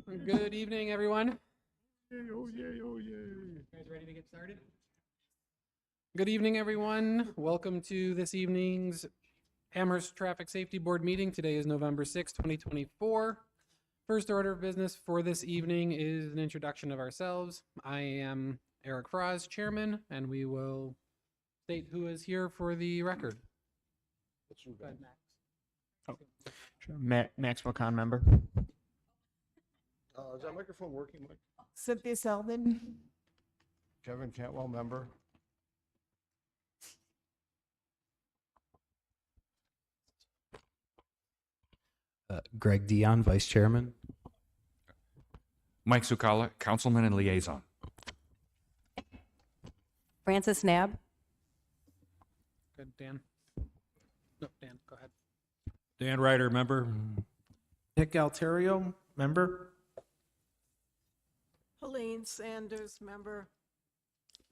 Good evening, everyone. Yay, oh yay, oh yay. You guys ready to get started? Good evening, everyone. Welcome to this evening's Amherst Traffic Safety Board meeting. Today is November 6, 2024. First order of business for this evening is an introduction of ourselves. I am Eric Froz, chairman, and we will state who is here for the record. Go ahead, Max. Sure. Maxwell Con member. Is that microphone working, Mike? Cynthia Selden. Kevin Cantwell, member. Greg Dion, Vice Chairman. Mike Zucala, Councilman and Liaison. Francis Nab. Good, Dan. No, Dan, go ahead. Dan Ryder, member. Nick Alterio, member. Helene Sanders, member.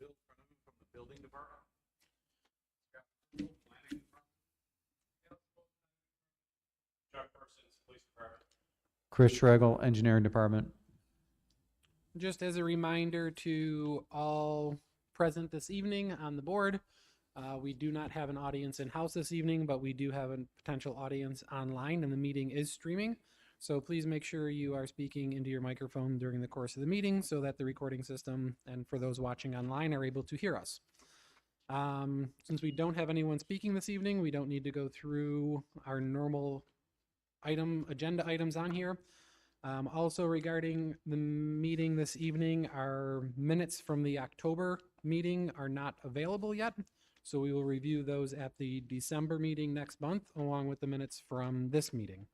Bill Crum from the Building Department. Chuck Parsons, Police Department. Chris Schregel, Engineering Department. Just as a reminder to all present this evening on the board, we do not have an audience in-house this evening, but we do have a potential audience online, and the meeting is streaming. So please make sure you are speaking into your microphone during the course of the meeting so that the recording system and for those watching online are able to hear us. Since we don't have anyone speaking this evening, we don't need to go through our normal agenda items on here. Also regarding the meeting this evening, our minutes from the October meeting are not available yet. So we will review those at the December meeting next month, along with the minutes from this meeting.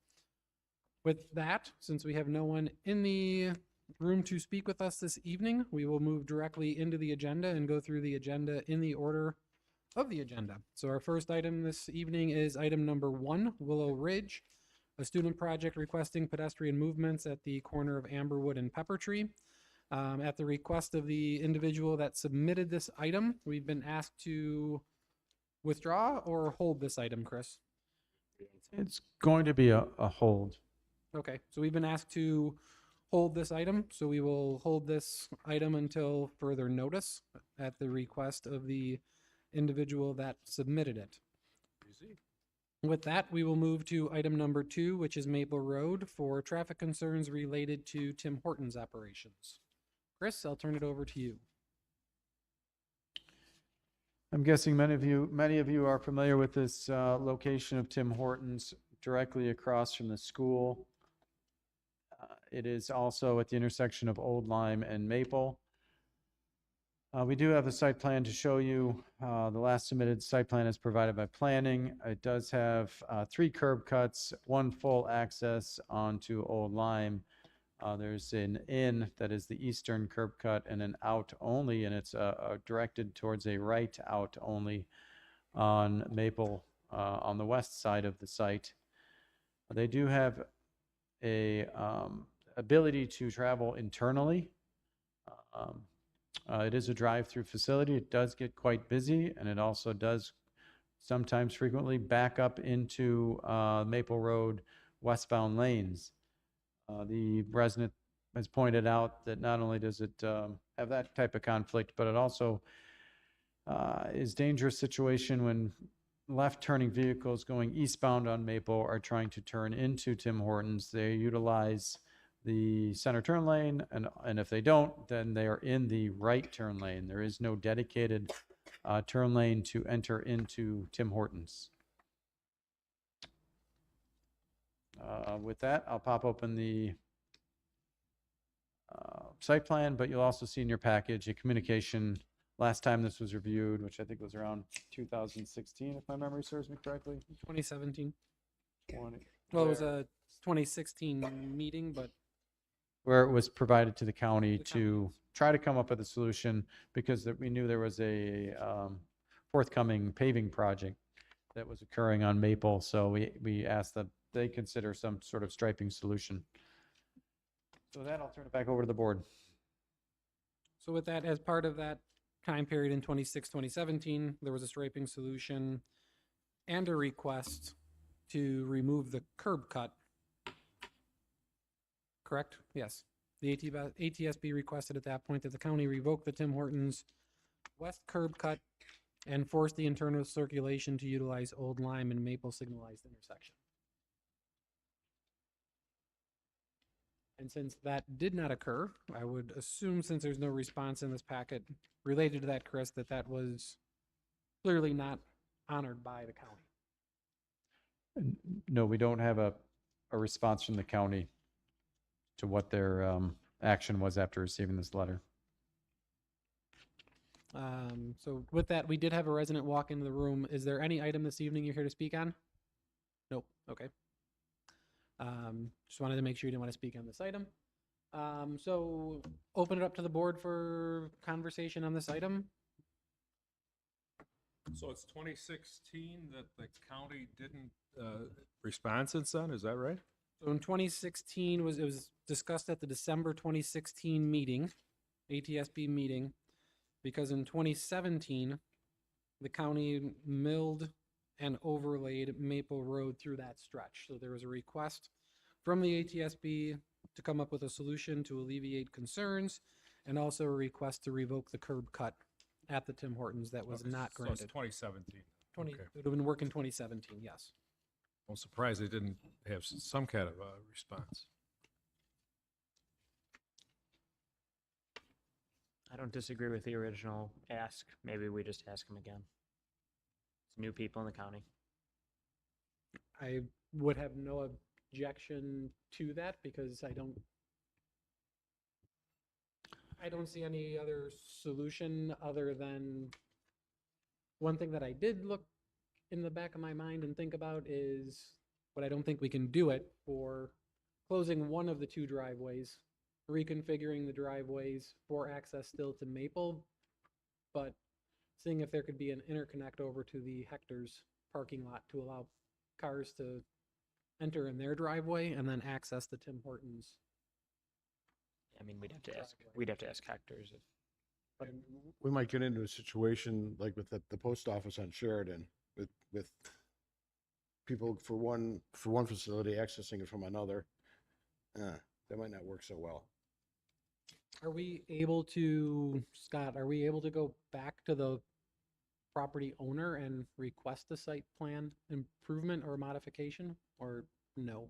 With that, since we have no one in the room to speak with us this evening, we will move directly into the agenda and go through the agenda in the order of the agenda. So our first item this evening is item number 1, Willow Ridge, a student project requesting pedestrian movements at the corner of Amberwood and Pepper Tree. At the request of the individual that submitted this item, we've been asked to withdraw or hold this item, Chris. It's going to be a hold. Okay, so we've been asked to hold this item, so we will hold this item until further notice at the request of the individual that submitted it. With that, we will move to item number 2, which is Maple Road for traffic concerns related to Tim Hortons operations. Chris, I'll turn it over to you. I'm guessing many of you are familiar with this location of Tim Hortons directly across from the school. It is also at the intersection of Old Lime and Maple. We do have the site plan to show you. The last submitted site plan is provided by planning. It does have 3 curb cuts, 1 full access onto Old Lime. There's an in that is the eastern curb cut and an out only, and it's directed towards a right out only on Maple on the west side of the site. They do have a ability to travel internally. It is a drive-through facility. It does get quite busy, and it also does sometimes frequently back up into Maple Road westbound lanes. The resident has pointed out that not only does it have that type of conflict, but it also is a dangerous situation when left-turning vehicles going eastbound on Maple are trying to turn into Tim Hortons. They utilize the center turn lane, and if they don't, then they are in the right turn lane. There is no dedicated turn lane to enter into Tim Hortons. With that, I'll pop open the site plan, but you'll also see in your package a communication last time this was reviewed, which I think was around 2016, if my memory serves me correctly. 2017. 20. Well, it was a 2016 meeting, but Where it was provided to the county to try to come up with a solution because we knew there was a forthcoming paving project that was occurring on Maple. So we asked that they consider some sort of striping solution. So with that, I'll turn it back over to the board. so with that, as part of that time period in 2017, there was a striping solution and a request to remove the curb cut correct? Yes. The ATSB requested at that point that the county revoke the Tim Hortons west curb cut and force the internal circulation to utilize Old Lime and Maple signalized intersection. And since that did not occur, I would assume, since there's no response in this packet related to that, Chris, that that was clearly not honored by the county. No, we don't have a response from the county to what their action was after receiving this letter. So with that, we did have a resident walk into the room. Is there any item this evening you're here to speak on? Nope. Okay. Just wanted to make sure you didn't want to speak on this item. So open it up to the board for conversation on this item. So it's 2016 that the county didn't respond since then, is that right? So in 2016 it was discussed at the December 2016 meeting, ATSB meeting, because in 2017 the county milled and overlaid Maple Road through that stretch. So there was a request from the ATSB to come up with a solution to alleviate concerns, and also a request to revoke the curb cut at the Tim Hortons that was Okay, not so it's granted. 2017. 20, Okay. It would have been work in 2017, yes. I'm surprised they didn't have some kind of response. I don't disagree with the original ask. Maybe we just ask them again. It's new people in the county. I would have no objection to that because I don't see any other solution other than one thing that I did look in the back of my mind and think about is, but I don't think we can do it, for closing one of the two driveways, reconfiguring the driveways for access still to Maple, but seeing if there could be an interconnect over to the Hector's parking lot to allow cars to enter in their driveway and then access the Tim Hortons. I mean, we'd have to ask Hector's if But We might get into a situation like with the post office on Sheridan with people for one facility accessing it from another. That might not work so well. are we able to, Scott, are we able to go back to the property owner and request a site plan improvement or modification, or no?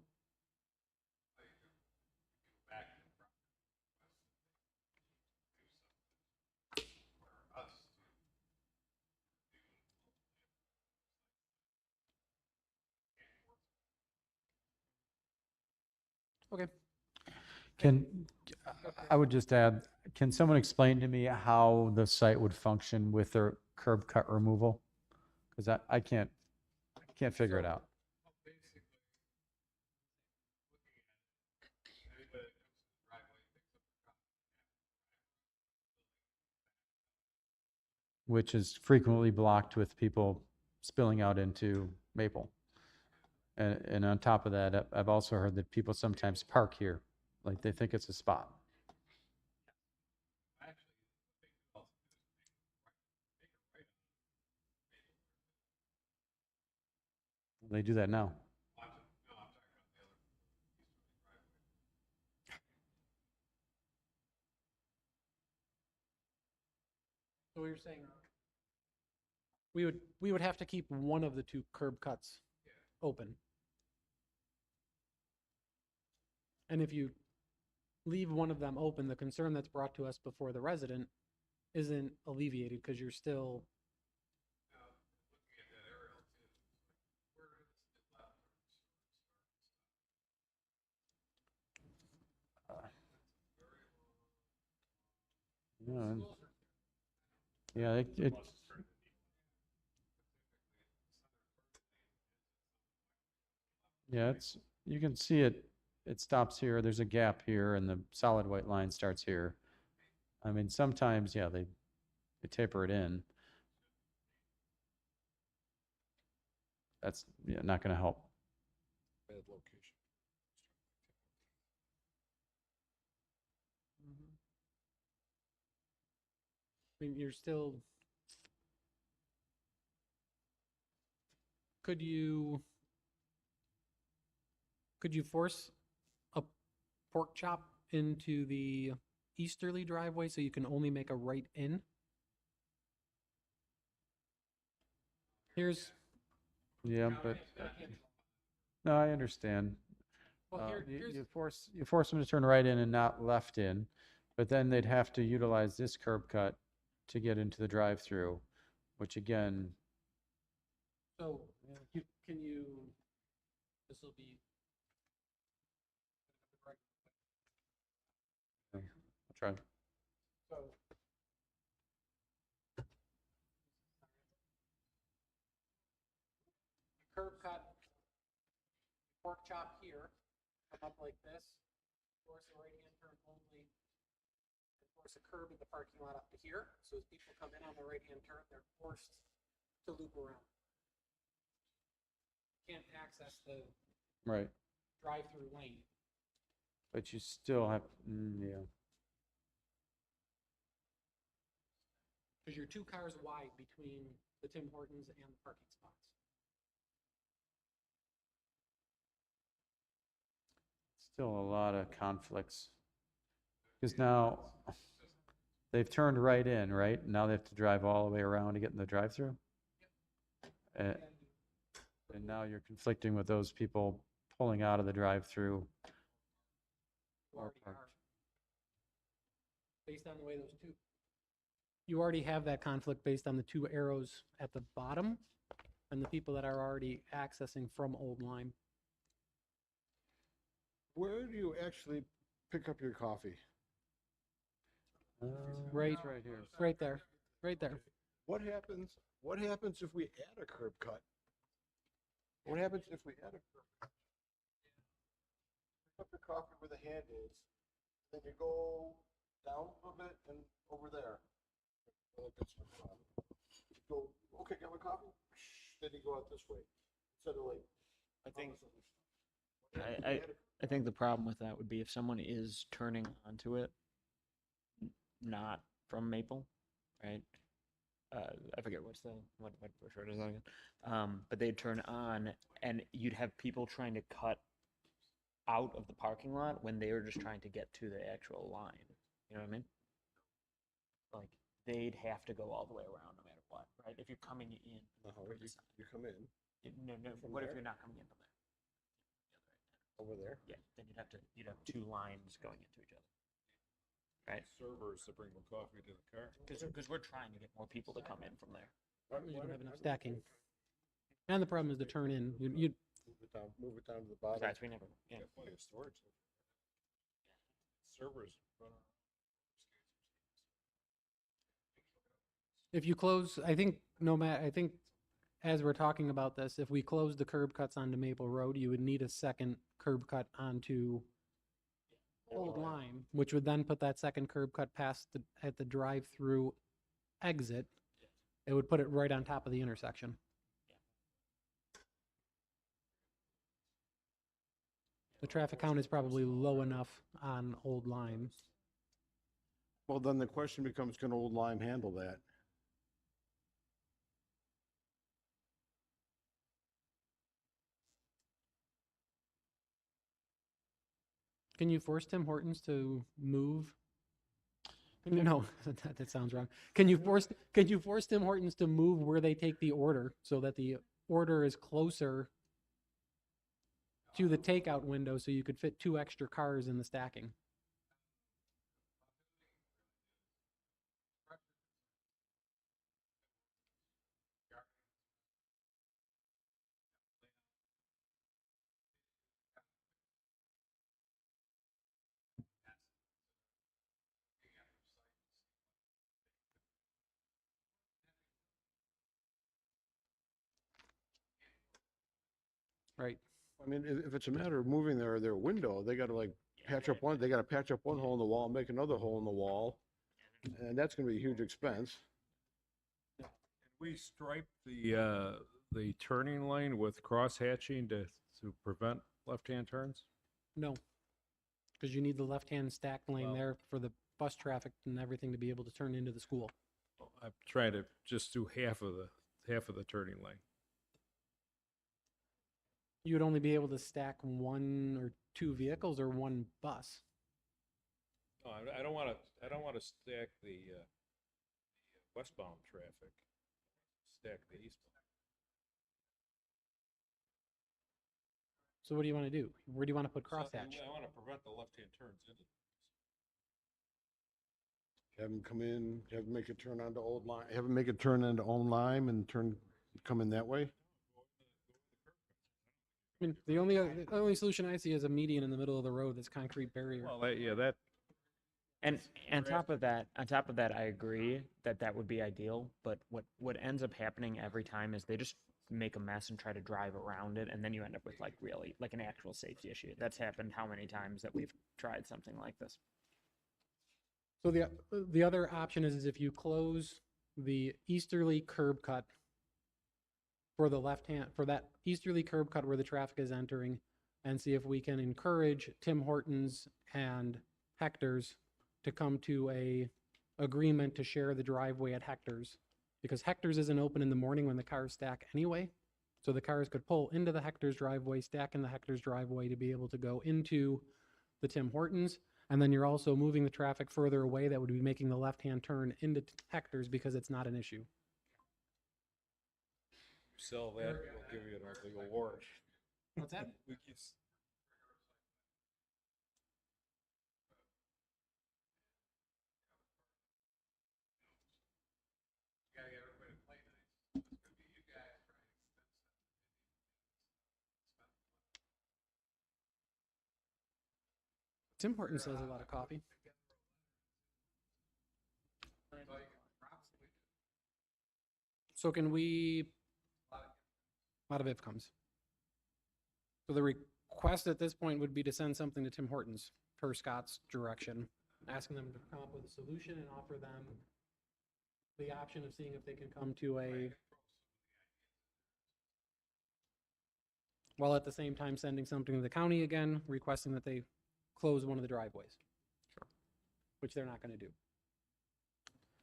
Okay. I would just add, can someone explain to me how the site would function with their curb cut removal? Because I can't figure it out. Which is frequently blocked with people spilling out into Maple. And on top of that, I've also heard that people sometimes park here, like they think it's a spot. They do that now. So you're saying we would have to keep one of the two curb cuts open. And if you leave one of them open, the concern that's brought to us before the resident isn't alleviated because you're still. Yeah, yeah, you can see it stops here, there's a gap here, and the solid white line starts here. I mean, sometimes, yeah, they taper it in. That's, yeah, not gonna help. Bad location. I mean, you're still. Could you force a pork chop into the easterly driveway, so you can only make a right in. Here's, Yeah, but, no, I understand. well, here's, You force them to turn right in and not left in, but then they'd have to utilize this curb cut to get into the drive-through, which again, so, can you, this will be. I'll try. So. Curb cut, pork chop here, come up like this, force a right-hand turn only, and force a curb in the parking lot up to here. So as people come in on the right-hand turn, they're forced to loop around. Can't access the Right, drive-through lane. but you still have, yeah. Because you're 2 cars wide between the Tim Hortons and the parking spots. Still a lot of conflicts. Because now they've turned right in, right? Now they have to drive all the way around to get in the drive-through? And now you're conflicting with those people pulling out of the drive-through. You already are. Based on the way those two. You already have that conflict based on the 2 arrows at the bottom and the people that are already accessing from Old Lyme. Where do you actually pick up your coffee? Right, It's right here. right there, right there. What happens if we add a curb cut? What happens if we add a curb cut? Pick up your coffee where the hand is, then you go down a little bit and over there. You go, okay, got my coffee? Then you go out this way, instead of like. I think, I think the problem with that would be if someone is turning onto it, not from Maple, right? I forget what word is that again? But they'd turn on, and you'd have people trying to cut out of the parking lot when they were just trying to get to the actual line. You know what I mean? Like they'd have to go all the way around no matter what, right? If you're coming in, from the side. You come in No. from What if there? you're not coming in from there? over there. Yeah, then you'd have 2 lines going into each other, right? Servers to bring the coffee to the car. Because we're trying to get more people to come in from there. You don't have enough stacking. And the problem is the turn in. You Move it down to the bottom. Besides, we never. Yeah. Got plenty of storage. Servers. run around. if you close, I think I think as we're talking about this, if we close the curb cuts onto Maple Road, you would need a second curb cut onto Old Lyme, which would then put that second curb cut past at the drive-through exit. It would put it right on top of the intersection. The traffic count is probably low enough on Old Lyme. Well, then the question becomes, can Old Lyme handle that? Can you force Tim Hortons to move? No, that sounds wrong. Can you force Tim Hortons to move where they take the order so that the order is closer to the takeout window so you could fit 2 extra cars in the stacking? Right. I mean, if it's a matter of moving their window, they gotta like they gotta patch up one hole in the wall, make another hole in the wall. And that's gonna be a huge expense. We stripe the turning lane with cross hatching to prevent left-hand turns? No, because you need the left-hand stack lane Well- there for the bus traffic and everything to be able to turn into the school. I'm trying to just do half of the turning lane. You would only be able to stack one or two vehicles or one bus. No, I don't want to, I don't want to stack the westbound traffic, stack the eastbound. So what do you want to do? Where do you want to put So crosshatch? I want to prevent the left-hand turns into. Have them come in, have them make a turn onto Old Lime, have them make a turn into Old Lime and come in that way? I mean, the only solution I see is a median in the middle of the road that's concrete barrier. Well, that, And on top of that, I agree that that would be ideal. But what ends up happening every time is they just make a mess and try to drive around it, and then you end up with like really like an actual safety issue. That's happened how many times that we've tried something like this. So the other option is if you close the easterly curb cut for the for that easterly curb cut where the traffic is entering, and see if we can encourage Tim Hortons and Hector's to come to a agreement to share the driveway at Hector's, because Hector's isn't open in the morning when the cars stack anyway. So the cars could pull into the Hector's driveway, stack in the Hector's driveway to be able to go into the Tim Hortons. And then you're also moving the traffic further away that would be making the left-hand turn into Hector's because it's not an issue. sell that, we'll give you an ugly award. What's that? We keep, Tim Hortons sells a lot of coffee. So can we, a lot of if comes. So the request at this point would be to send something to Tim Hortons per Scott's direction, asking them to come up with a solution and offer them the option of seeing if they can come to a, while at the same time sending something to the county again, requesting that they close one of the driveways. Sure. Which they're not going to do.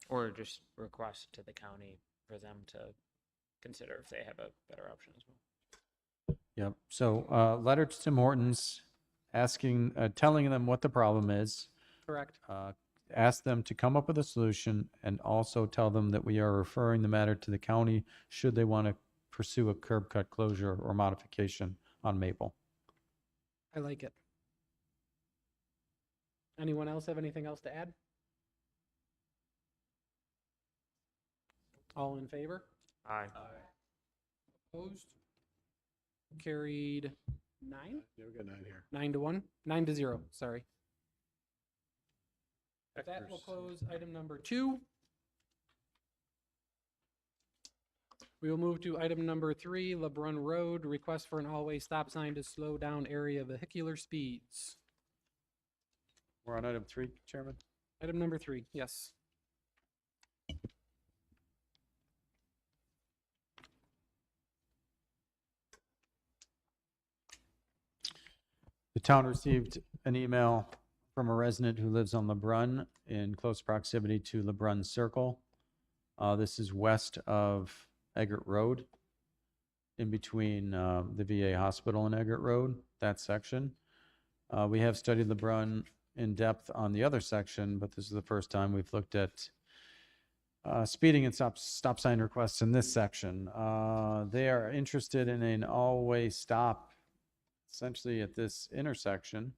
Or just request to the county for them to consider if they have a better option as well. Yep. So, letter to Tim Hortons, asking, telling them what the problem is. Correct. Ask them to come up with a solution, and also tell them that we are referring the matter to the county should they want to pursue a curb cut closure or modification on Maple. I like it. Anyone else have anything else to add? All in favor? Aye. Opposed? Carried 9? Yeah, we got 9 here. 9-1? 9-0, sorry. With that, we'll close item number 2. We will move to item number 3, LeBrun Road, request for an all-way stop sign to slow down area vehicular speeds. We're on item 3, Chairman. Item number 3, yes. The town received an email from a resident who lives on LeBrun in close proximity to LeBrun Circle. This is west of Eggert Road, in between the VA hospital and Eggert Road, that section. We have studied LeBrun in depth on the other section, but this is the first time we've looked at speeding and stop sign requests in this section. They are interested in an all-way stop essentially at this intersection,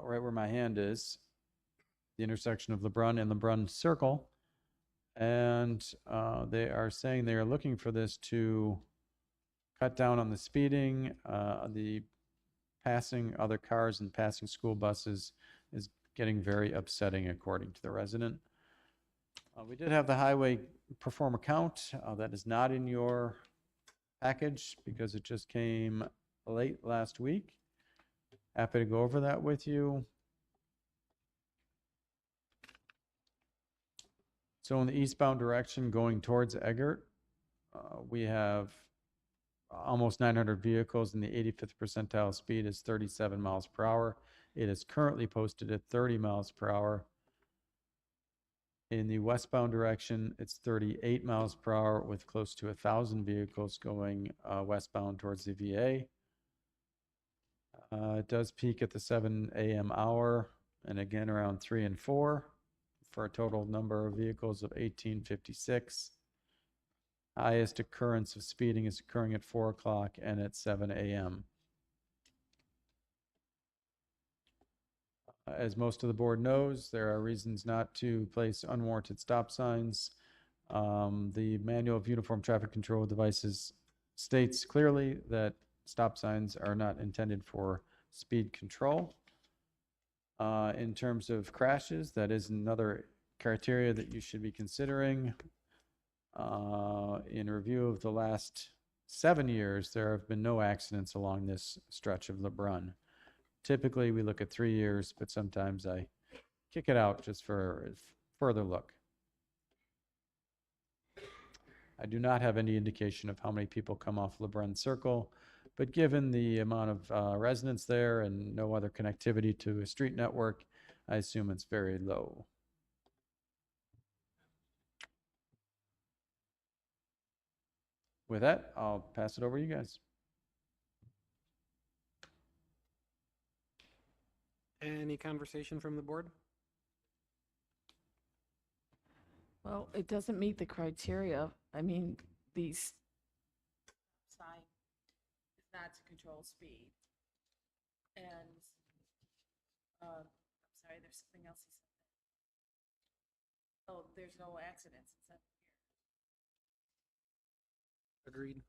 right where my hand is, the intersection of LeBrun and LeBrun Circle. And they are saying they are looking for this to cut down on the speeding, the passing other cars and passing school buses is getting very upsetting, according to the resident. We did have the highway perform a count. That is not in your package because it just came late last week. Happy to go over that with you. So in the eastbound direction going towards Eggert, we have almost 900 vehicles, and the 85th percentile speed is 37 miles per hour. It is currently posted at 30 miles per hour. In the westbound direction, it's 38 miles per hour with close to 1,000 vehicles going westbound towards the VA. It does peak at the 7 a.m. hour and again around 3 and 4 for a total number of vehicles of 1856. Highest occurrence of speeding is occurring at 4 o'clock and at 7 a.m. As most of the board knows, there are reasons not to place unwarranted stop signs. The Manual of Uniform Traffic Control Devices states clearly that stop signs are not intended for speed control. In terms of crashes, that is another criteria that you should be considering. In review of the last 7 years, there have been no accidents along this stretch of LeBrun. Typically, we look at 3 years, but sometimes I kick it out just for a further look. I do not have any indication of how many people come off LeBrun Circle, but given the amount of residents there and no other connectivity to a street network, I assume it's very low. With that, I'll pass it over to you guys. Any conversation from the board? Well, it doesn't meet the criteria. I mean, these sign is not to control speed. And, I'm sorry, there's something else he said. Oh, there's no accidents. It's not here. Agreed.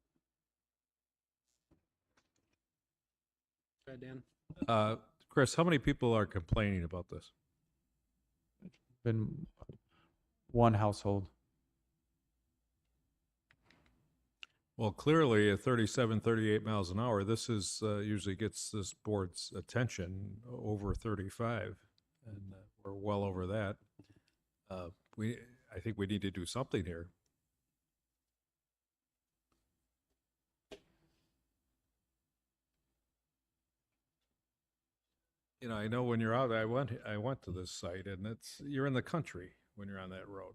Go ahead, Dan. Chris, how many people are complaining about this? Been one household. Well, clearly at 37, 38 miles an hour, this is usually gets this board's attention over 35, and we're well over that. I think we need to do something here. You know, I know when you're out, I went to this site, and you're in the country when you're on that road.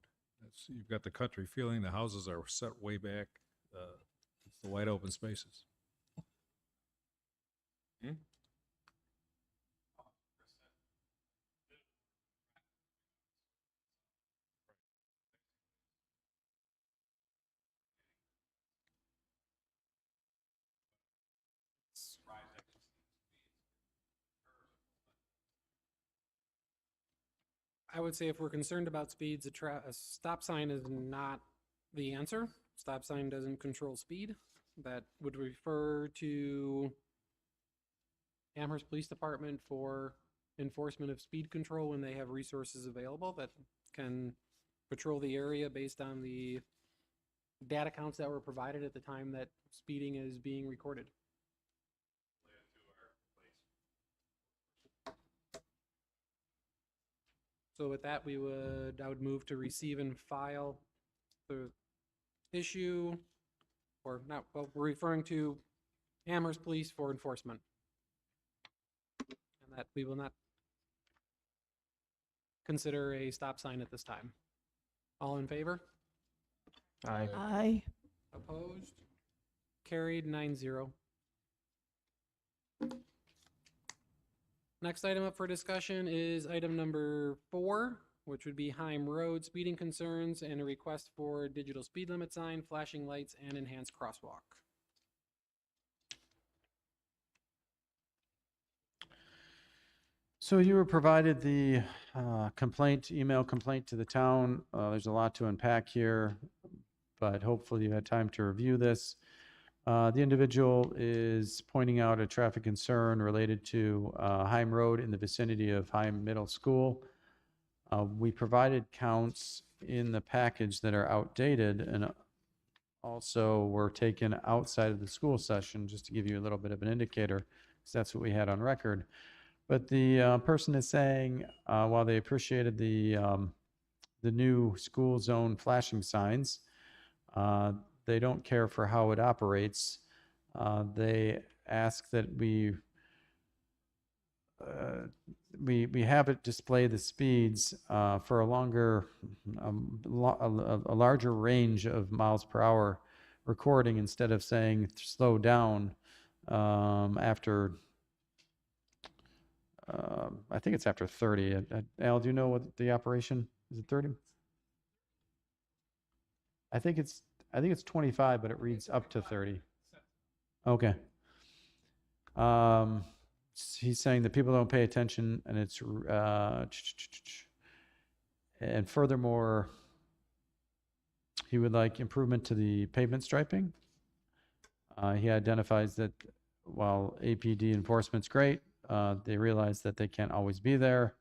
You've got the country feeling. The houses are set way back. It's the wide open spaces. I would say if we're concerned about speeds, a stop sign is not the answer. Stop sign doesn't control speed. That would refer to Amherst Police Department for enforcement of speed control when they have resources available that can patrol the area based on the data counts that were provided at the time that speeding is being recorded. So with that, I would move to receive and file the issue, or not, well, we're referring to Amherst Police for enforcement. And that we will not consider a stop sign at this time. All in favor? Aye. Aye. Opposed? Carried 9-0. Next item up for discussion is item number 4, which would be Heim Road speeding concerns and a request for digital speed limit sign, flashing lights, and enhanced crosswalk. So you were provided the email complaint to the town. There's a lot to unpack here, but hopefully you had time to review this. The individual is pointing out a traffic concern related to Heim Road in the vicinity of Heim Middle School. We provided counts in the package that are outdated and also were taken outside of the school session, just to give you a little bit of an indicator, because that's what we had on record. But the person is saying, while they appreciated the new school zone flashing signs, they don't care for how it operates. They ask that we we have it display the speeds for a longer, a larger range of miles per hour recording instead of saying slow down after, I think it's after 30. Al, do you know what the operation, is it 30? I think it's 25, but it reads up to 30. Okay. He's saying that people don't pay attention, and it's and furthermore, he would like improvement to the pavement striping. He identifies that while APD enforcement's great, they realize that they can't always be there.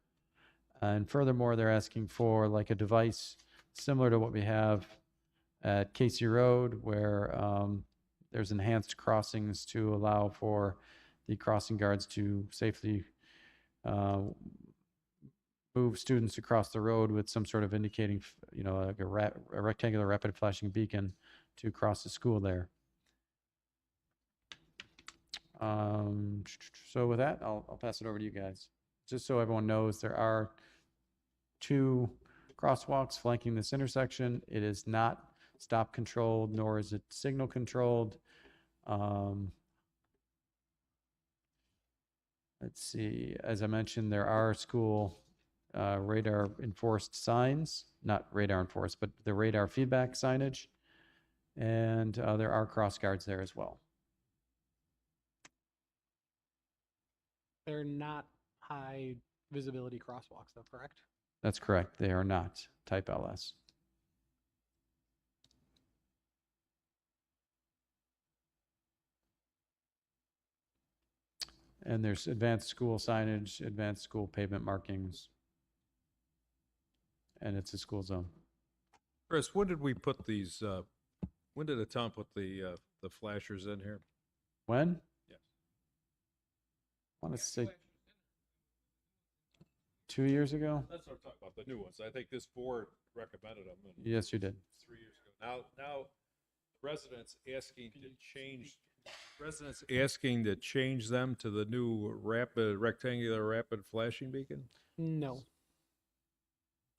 And furthermore, they're asking for like a device similar to what we have at Casey Road, where there's enhanced crossings to allow for the crossing guards to safely move students across the road with some sort of indicating, like a rectangular rapid flashing beacon to cross the school there. So with that, I'll pass it over to you guys. Just so everyone knows, there are 2 crosswalks flanking this intersection. It is not stop controlled, nor is it signal controlled. Let's see, as I mentioned, there are school radar enforced signs, not radar enforced, but the radar feedback signage. And there are cross guards there as well. They're not high visibility crosswalks, though, correct? That's correct. They are not type LS. And there's advanced school signage, advanced school pavement markings, and it's a school zone. Chris, when did we put these, when did the town put the flashers in here? When? Yes. I want to say 2 years ago. That's what I'm talking about, the new ones. I think this board recommended them Yes, you did. 3 years ago. Now residents asking to change them to the new rectangular rapid flashing beacon? No.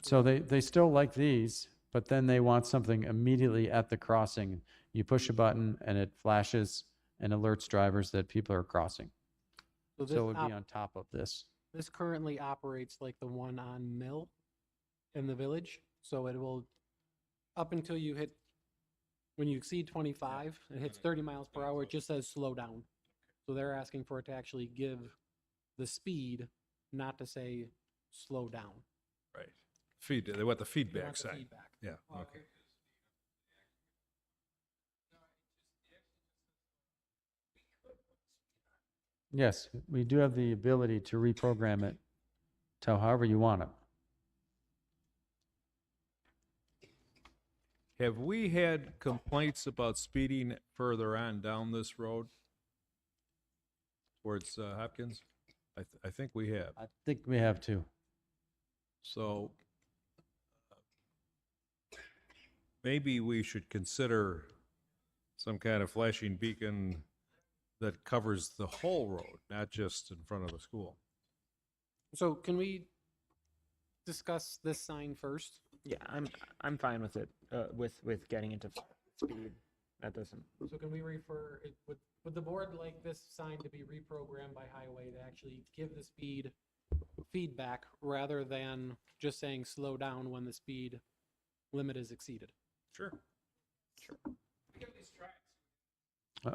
So they still like these, but then they want something immediately at the crossing. You push a button and it flashes and alerts drivers that people are crossing. So this, So it would be on top of this. this currently operates like the one on Mill in the village. So it will, up until you hit, when you exceed 25, it hits 30 miles per hour, it just says slow down. So they're asking for it to actually give the speed, not to say slow down. Right. They want the They feedback want the side. feedback. Yeah, okay. Yes, we do have the ability to reprogram it to however you want it. Have we had complaints about speeding further on down this road towards Hopkins? I think we have. I think we have to. So maybe we should consider some kind of flashing beacon that covers the whole road, not just in front of the school. So can we discuss this sign first? Yeah, I'm fine with it. With getting into speed. That doesn't. So can we refer, would the board like this sign to be reprogrammed by highway to actually give the speed feedback rather than just saying slow down when the speed limit is exceeded? Sure.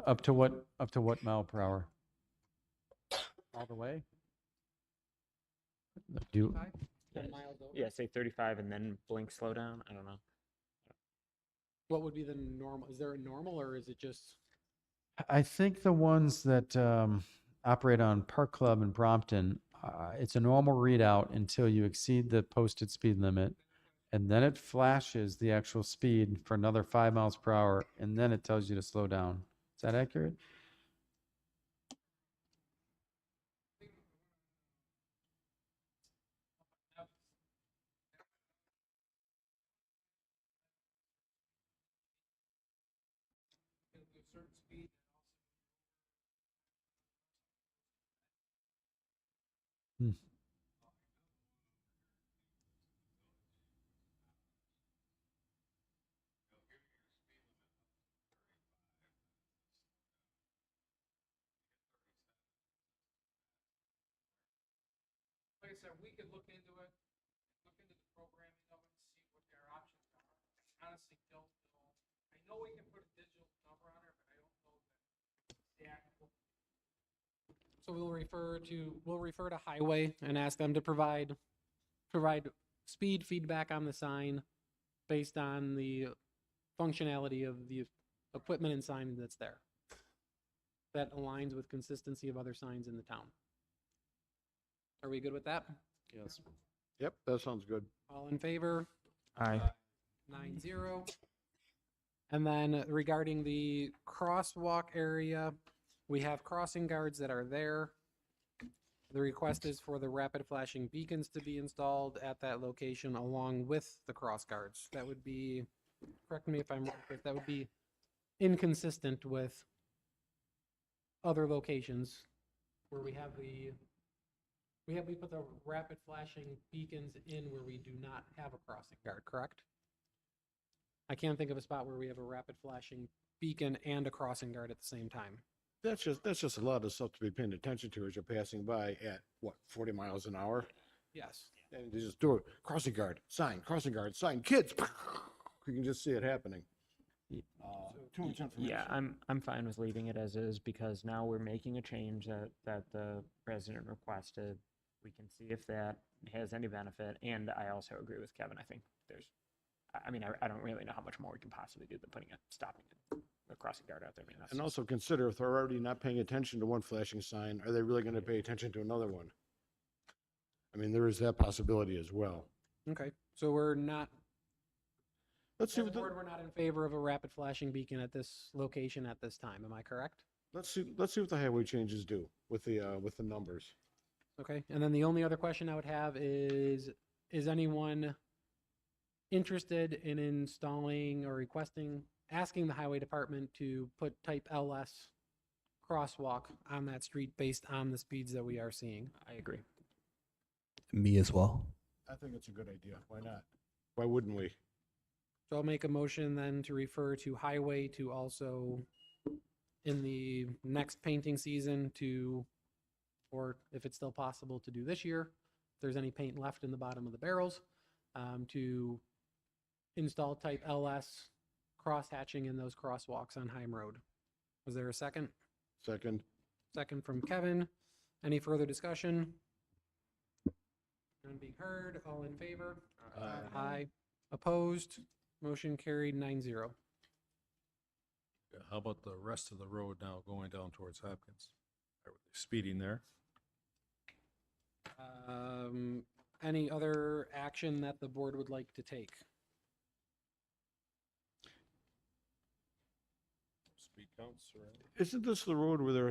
Up to what mile per hour? All the way? Do you, 10 miles over? Yeah, say 35 and then blink slow down. I don't know. What would be the normal? Is there a normal or is it just? I think the ones that operate on Park Club in Brompton, it's a normal readout until you exceed the posted speed limit, and then it flashes the actual speed for another 5 miles per hour, and then it tells you to slow down. Is that accurate? Like I said, we could look into it, look into the programming of it, see what their options are. I honestly don't know. I know we can put a digital number on it, but I don't know that the actual. So we'll refer to highway and ask them to provide speed feedback on the sign based on the functionality of the equipment and sign that's there. That aligns with consistency of other signs in the town. Are we good with that? Yes. Yep, that sounds good. All in favor? Aye. 9-0. And then regarding the crosswalk area, we have crossing guards that are there. The request is for the rapid flashing beacons to be installed at that location along with the cross guards. That would be, correct me if I'm wrong, but that would be inconsistent with other locations where we put the rapid flashing beacons in where we do not have a crossing guard, correct? I can't think of a spot where we have a rapid flashing beacon and a crossing guard at the same time. That's just a lot of stuff to be paying attention to as you're passing by at, what, 40 miles an hour? Yes. And you just do it, crossing guard, sign, kids. You can just see it happening. Too much information. Yeah, I'm fine with leaving it as is because now we're making a change that the president requested. We can see if that has any benefit, and I also agree with Kevin. I think I don't really know how much more we can possibly do than stopping a crossing guard out there. I mean, that's And also consider if they're already not paying attention to one flashing sign, are they really going to pay attention to another one? I mean, there is that possibility as well. Okay, so we're not, Let's see as a what the, board, we're not in favor of a rapid flashing beacon at this location at this time. Am I correct? let's see what the highway changes do with the numbers. Okay, and then the only other question I would have is anyone interested in installing or asking the highway department to put type LS crosswalk on that street based on the speeds that we are seeing? I agree. Me as well. I think it's a good idea. Why not? Why wouldn't we? So I'll make a motion then to refer to highway to also in the next painting season or if it's still possible to do this year, if there's any paint left in the bottom of the barrels, to install type LS cross hatching in those crosswalks on Heim Road. Was there a second? Second. Second from Kevin. Any further discussion? None being heard. All in favor? Aye. Opposed? Motion carried 9-0. How about the rest of the road now going down towards Hopkins? Are they speeding there? Any other action that the board would like to take? Speed counts or? Isn't this the road where there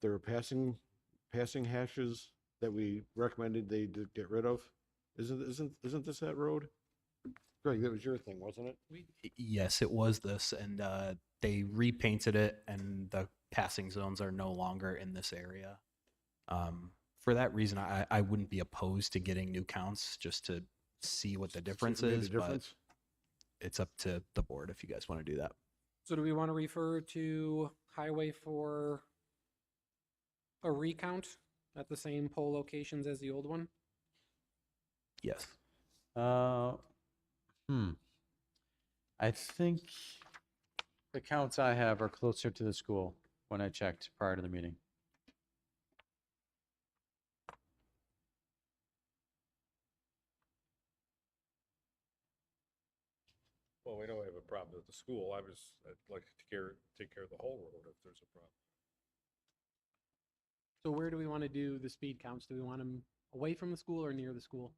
were passing hashes that we recommended they get rid of? Isn't this that road? Greg, that was your thing, wasn't it? Yes, it was this, and they repainted it, and the passing zones are no longer in this area. For that reason, I wouldn't be opposed to getting new counts just to see what the difference Made a is, but difference? it's up to the board if you guys want to do that. So do we want to refer to highway for a recount at the same poll locations as the old one? Yes. I think the counts I have are closer to the school when I checked prior to the meeting. Well, we don't have a problem with the school. I'd like to take care of the whole road if there's a problem. So where do we want to do the speed counts? Do we want them away from the school or near the school?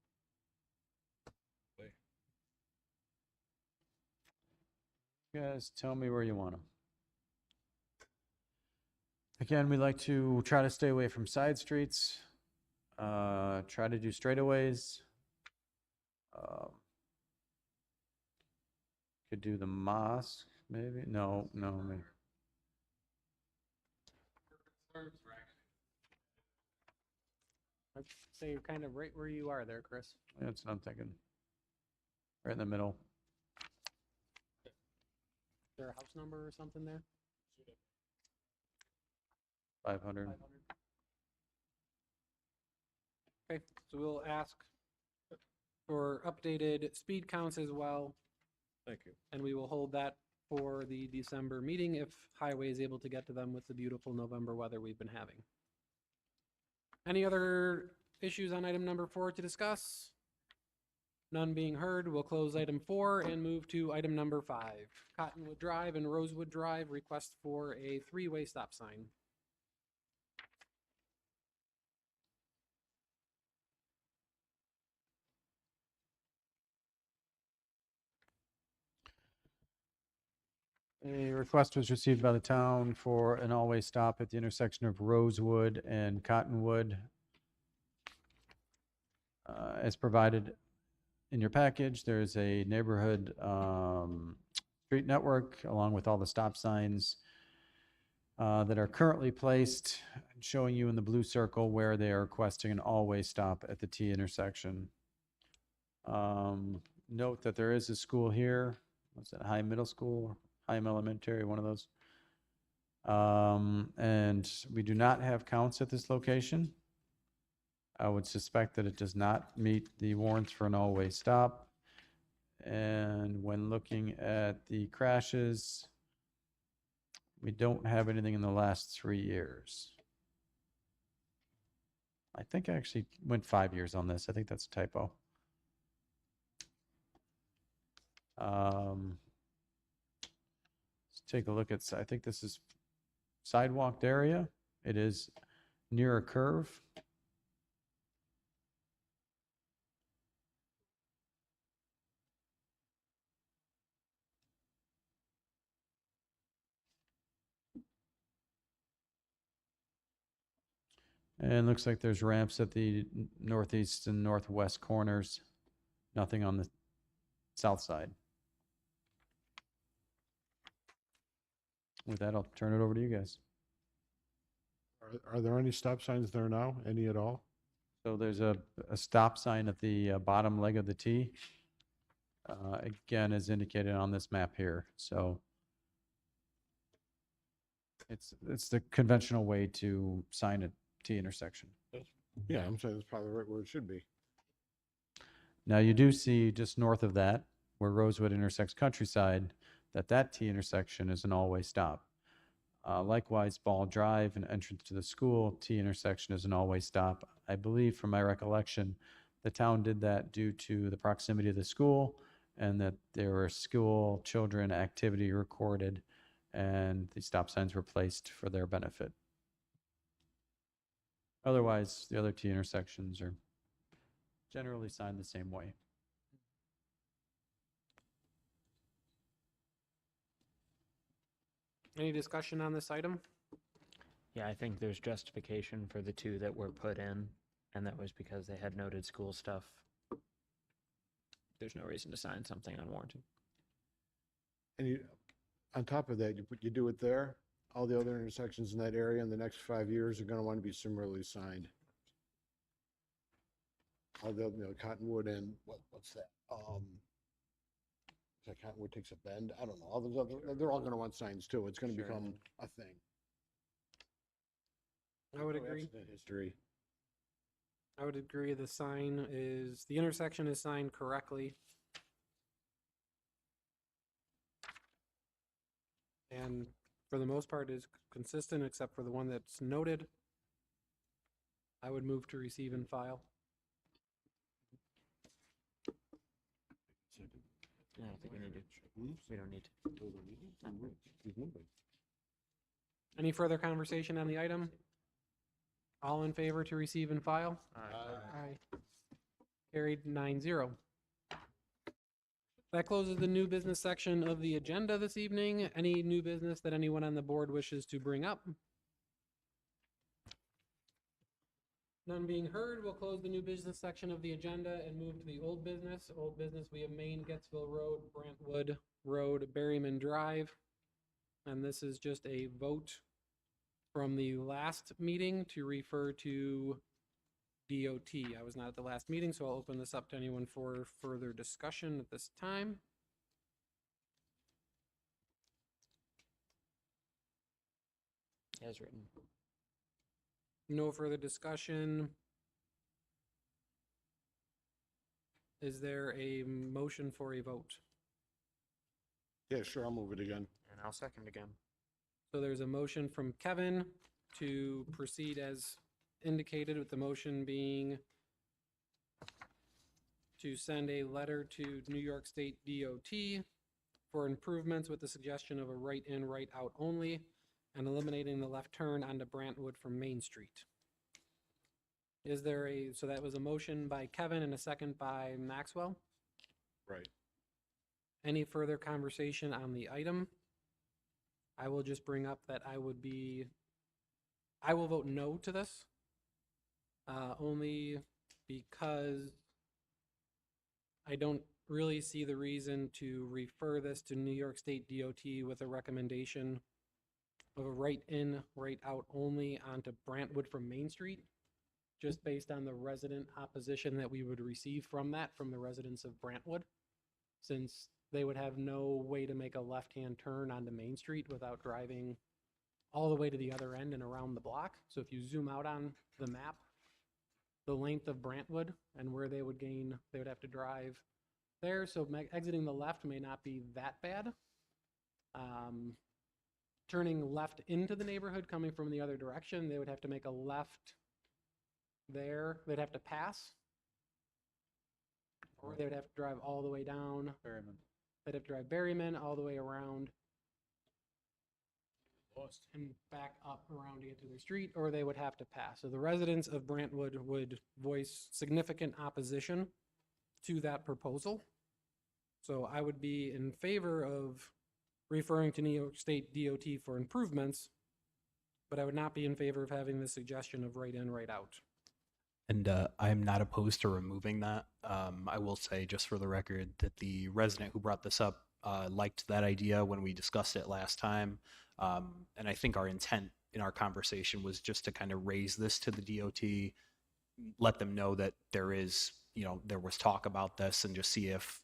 You guys tell me where you want them. Again, we like to try to stay away from side streets, try to do straightaways. Could do the mosque, maybe? No, maybe. I'd say you're kind of right where you are there, Chris. That's what I'm thinking. Right in the middle. Is there a house number or something there? 500. 500. Okay, so we'll ask for updated speed counts as well, Thank you. and we will hold that for the December meeting if Highway is able to get to them with the beautiful November weather we've been having. Any other issues on item number 4 to discuss? None being heard, we'll close item 4 and move to item number 5. Cottonwood Drive and Rosewood Drive, request for a 3-way stop sign. A request was received by the town for an all-way stop at the intersection of Rosewood and Cottonwood. As provided in your package, there's a neighborhood street network along with all the stop signs that are currently placed, showing you in the blue circle where they are requesting an all-way stop at the T intersection. Note that there is a school here. What's that, High Middle School? High Elementary, one of those. And we do not have counts at this location. I would suspect that it does not meet the warrants for an all-way stop. And when looking at the crashes, we don't have anything in the last 3 years. I think I actually went 5 years on this. I think that's a typo. Let's take a look at, I think this is sidewalked area. It is near a curve. And looks like there's ramps at the northeast and northwest corners. Nothing on the south side. With that, I'll turn it over to you guys. Are there any stop signs there now? Any at all? So there's a stop sign at the bottom leg of the T. Again, as indicated on this map here. So it's the conventional way to sign a T intersection. Yeah, I'm saying that's probably right where it should be. Now you do see just north of that, where Rosewood intersects Countryside, that T intersection is an all-way stop. Likewise, Ball Drive and entrance to the school, T intersection is an all-way stop. I believe from my recollection, the town did that due to the proximity of the school and that there were school children activity recorded and the stop signs were placed for their benefit. Otherwise, the other T intersections are generally signed the same way. Any discussion on this item? Yeah, I think there's justification for the 2 that were put in, and that was because they had noted school stuff. There's no reason to sign something unwarranted. And you, on top of that, you do it there, all the other intersections in that area in the next 5 years are gonna want to be similarly signed. All the, Cottonwood and what's that? Is that Cottonwood takes a bend? I don't know. All those other, they're all gonna want signs too. It's gonna Sure. become a thing. I would No agree. accident history. I would agree the intersection is signed correctly. And for the most part is consistent except for the one that's noted. I would move to receive and file. I don't think we need to. We don't need to. Any further conversation on the item? All in favor to receive and file? Aye. Carried 9-0. That closes the new business section of the agenda this evening. Any new business that anyone on the board wishes to bring up? None being heard, we'll close the new business section of the agenda and move to the old business. Old business, we have Main, Gettsville Road, Brantwood Road, Berryman Drive. And this is just a vote from the last meeting to refer to DOT. I was not at the last meeting, so I'll open this up to anyone for further discussion at this time. As written. No further discussion. Is there a motion for a vote? Yeah, sure, I'll move it again. And I'll second again. So there's a motion from Kevin to proceed as indicated, with the motion being to send a letter to New York State DOT for improvements with the suggestion of a right in, right out only, and eliminating the left turn onto Brantwood from Main Street. Is there so that was a motion by Kevin and a second by Maxwell. Right. Any further conversation on the item? I will just bring up that I will vote no to this. Only because I don't really see the reason to refer this to New York State DOT with a recommendation of a right in, right out only onto Brantwood from Main Street, just based on the resident opposition that we would receive from that, from the residents of Brantwood, since they would have no way to make a left-hand turn onto Main Street without driving all the way to the other end and around the block. So if you zoom out on the map, the length of Brantwood and where they would have to drive there. So exiting the left may not be that bad. Turning left into the neighborhood, coming from the other direction, they would have to make a left there. They'd have to pass. Or they would have to drive all the way down. Berryman. They'd have to drive Berryman all the way around and back up around to get to their street, or they would have to pass. So the residents of Brantwood would voice significant opposition to that proposal. So I would be in favor of referring to New York State DOT for improvements, but I would not be in favor of having the suggestion of right in, right out. And I'm not opposed to removing that. I will say, just for the record, that the resident who brought this up liked that idea when we discussed it last time. And I think our intent in our conversation was just to kind of raise this to the DOT, let them know that there was talk about this, and just see if,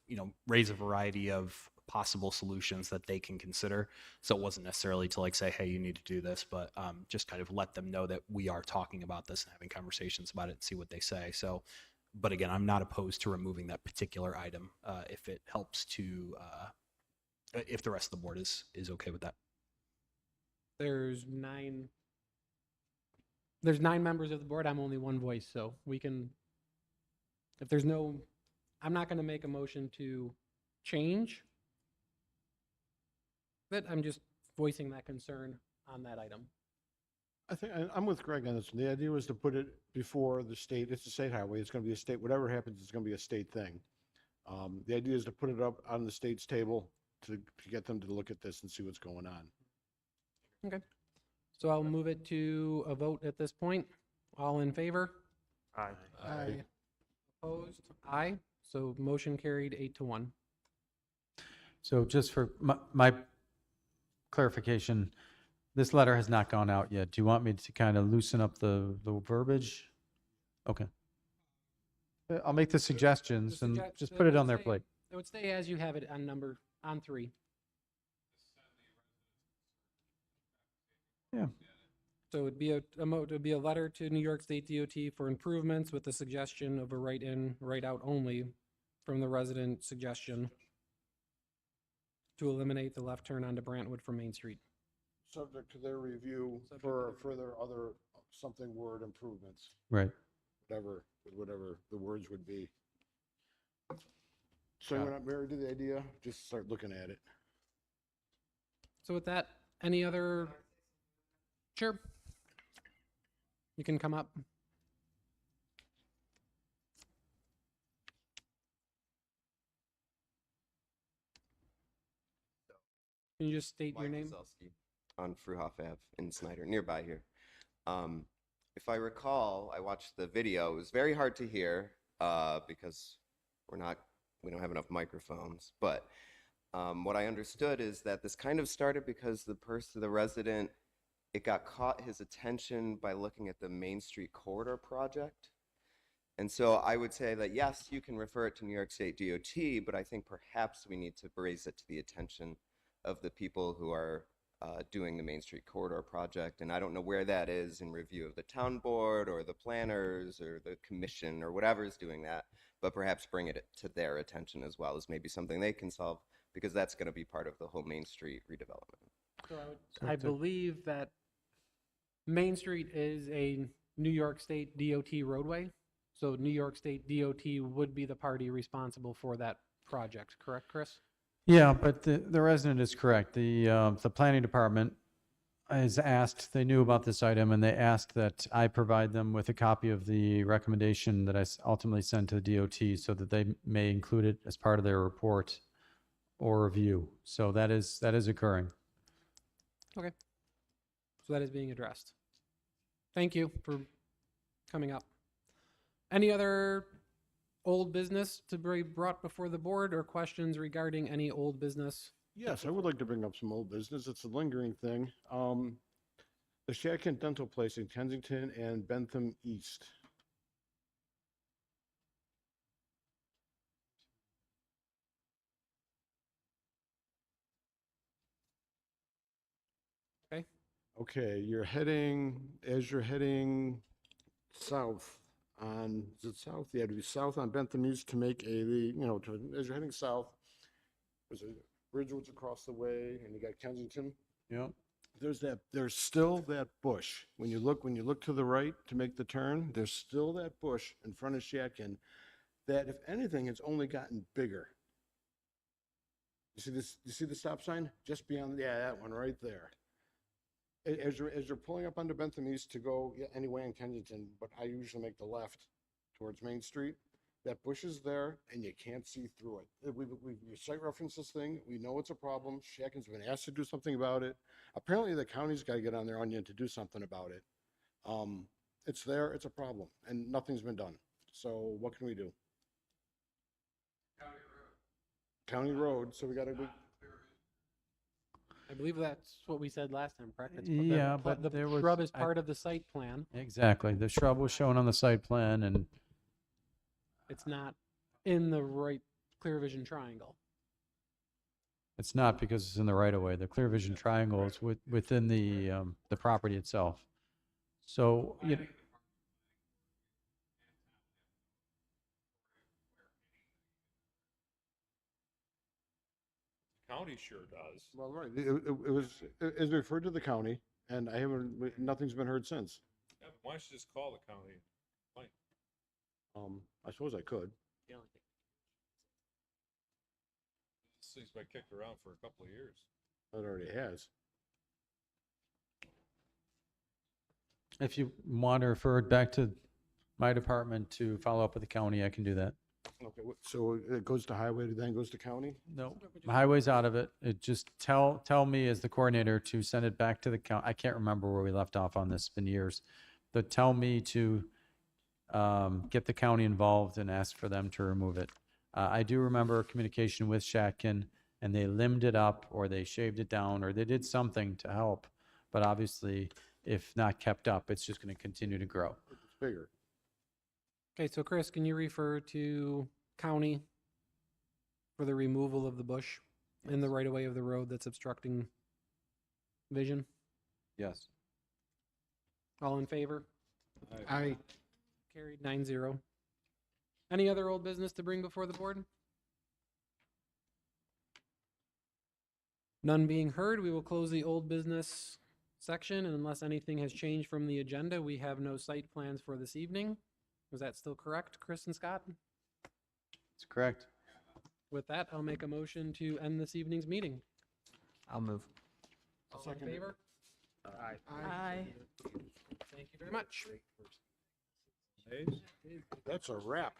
raise a variety of possible solutions that they can consider. So it wasn't necessarily to say, hey, you need to do this, but just kind of let them know that we are talking about this and having conversations about it and see what they say. So, but again, I'm not opposed to removing that particular item if it helps to, if the rest of the board is okay with that. There's nine members of the board. I'm only one voice, so we can, if there's no, I'm not going to make a motion to change that. I'm just voicing that concern on that item. I think, I'm with Greg on this. The idea was to put it before the state. It's a state highway. It's going to be a state, whatever happens, it's going to be a state thing. The idea is to put it up on the state's table to get them to look at this and see what's going on. Okay. So I'll move it to a vote at this point. All in favor? Aye. Aye. Opposed? Aye. So motion carried 8-1. So just for my clarification, this letter has not gone out yet. Do you want me to kind of loosen up the verbiage? Okay. I'll make the suggestions and just put it on their plate. It would stay as you have it on 3. Yeah. So it'd be a letter to New York State DOT for improvements with the suggestion of a right in, right out only from the resident suggestion to eliminate the left turn onto Brantwood from Main Street. Subject to their review Subject for to further other something word improvements, Right. whatever the words would be. So Got you're not married to the idea? Just start looking at it. So with that, any other? Sure. You can come up. Can you just state your name? Wazowski on Fruhoff Ave in Snyder, nearby here. If I recall, I watched the video. It was very hard to hear because we don't have enough microphones. But what I understood is that this kind of started because the resident, it got caught his attention by looking at the Main Street Corridor project. And so I would say that yes, you can refer it to New York State DOT, but I think perhaps we need to raise it to the attention of the people who are doing the Main Street Corridor project. And I don't know where that is in review of the town board or the planners or the commission or whatever is doing that, but perhaps bring it to their attention as well as maybe something they can solve, because that's going to be part of the whole Main Street redevelopment. So I believe that Main Street is a New York State DOT roadway. So New York State DOT would be the party responsible for that project, correct, Chris? Yeah, but the resident is correct. The planning department is asked, they knew about this item, and they asked that I provide them with a copy of the recommendation that I ultimately sent to the DOT so that they may include it as part of their report or review. So that is occurring. Okay. So that is being addressed. Thank you for coming up. Any other old business to be brought before the board or questions regarding any old business? Yes, I would like to bring up some old business. It's a lingering thing. The Shatkin Dental Place in Kensington and Bentham East. Okay. Okay, as you're heading south on, is it south? Yeah, to be south on Bentham East to make as you're heading south, there's a Bridgewood's across the way, and you got Kensington. Yep. There's still that bush. When you look to the right to make the turn, there's still that bush in front of Shatkin that, if anything, has only gotten bigger. You see the stop sign? Just beyond, yeah, that one right there. As you're pulling up onto Bentham East to go anyway in Kensington, but I usually make the left towards Main Street. That bush is there, and you can't see through it. We site reference this thing. We know it's a problem. Shatkin's been asked to do something about it. Apparently, the county's got to get on their onion to do something about it. It's there. It's a problem, and nothing's been done. So what can we do? County road. So we got to. I believe that's what we said last time, correct? Yeah, but the there was- shrub is part of the site plan. Exactly. The shrub was shown on the site plan, and It's not in the right clear vision triangle. it's not because it's in the right of way. The clear vision triangle is within the property itself. So, County sure does. Well, right. It was referred to the county, and nothing's been heard since. Yeah, why don't you just call the county? I suppose I could. This thing's been kicked around for a couple of years. It already has. if you want to refer it back to my department to follow up with the county, I can do that. Okay, so it goes to highway, then goes to county? No, highway's out of it. It just tell me as the coordinator to send it back to the county. I can't remember where we left off on this. It's been years. But tell me to get the county involved and ask for them to remove it. I do remember communication with Shatkin, and they limbed it up, or they shaved it down, or they did something to help. But obviously, if not kept up, it's just going to continue to grow. It's bigger. Okay, so Chris, can you refer to county for the removal of the bush in the right-of-way of the road that's obstructing vision? Yes. All in favor? Aye. Carried 9-0. Any other old business to bring before the board? None being heard, we will close the old business section, and unless anything has changed from the agenda, we have no site plans for this evening. Was that still correct, Chris and Scott? That's correct. With that, I'll make a motion to end this evening's meeting. I'll move. All in favor? Aye. Thank you very much. That's a wrap.